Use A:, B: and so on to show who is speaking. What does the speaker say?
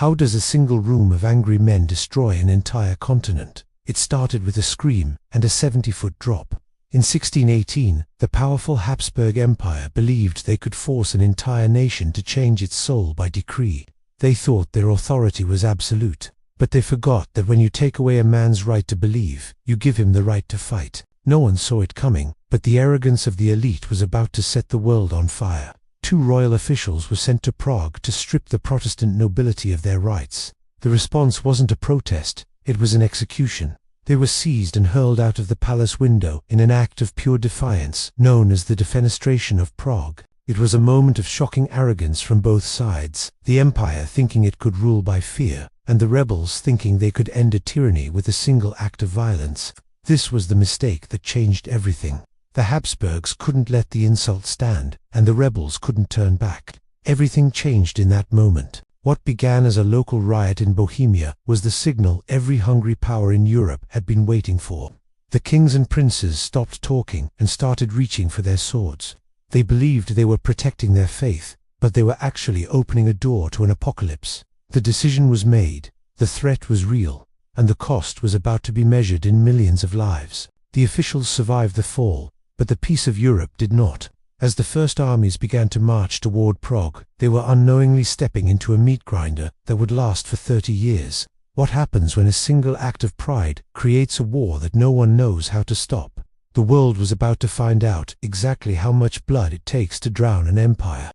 A: How does a single room of angry men destroy an entire continent? It started with a scream and a 70-foot drop. In 1618, the powerful Habsburg Empire believed they could force an entire nation to change its soul by decree. They thought their authority was absolute. But they forgot that when you take away a man's right to believe, you give him the right to fight. No one saw it coming, but the arrogance of the elite was about to set the world on fire. 2 royal officials were sent to Prague to strip the Protestant nobility of their rights. The response wasn't a protest, it was an execution. They were seized and hurled out of the palace window in an act of pure defiance, known as the defenestration of Prague. It was a moment of shocking arrogance from both sides, the empire thinking it could rule by fear, and the rebels thinking they could end a tyranny with a single act of violence. This was the mistake that changed everything. The Habsburgs couldn't let the insult stand, and the rebels couldn't turn back. Everything changed in that moment. What began as a local riot in Bohemia was the signal every hungry power in Europe had been waiting for. The kings and princes stopped talking and started reaching for their swords. They believed they were protecting their faith, but they were actually opening a door to an apocalypse. The decision was made, the threat was real, and the cost was about to be measured in millions of lives. The officials survived the fall, but the peace of Europe did not. As the first armies began to march toward Prague, they were unknowingly stepping into a meat grinder that would last for 30 years. What happens when a single act of pride creates a war that no one knows how to stop? The world was about to find out exactly how much blood it takes to drown an empire.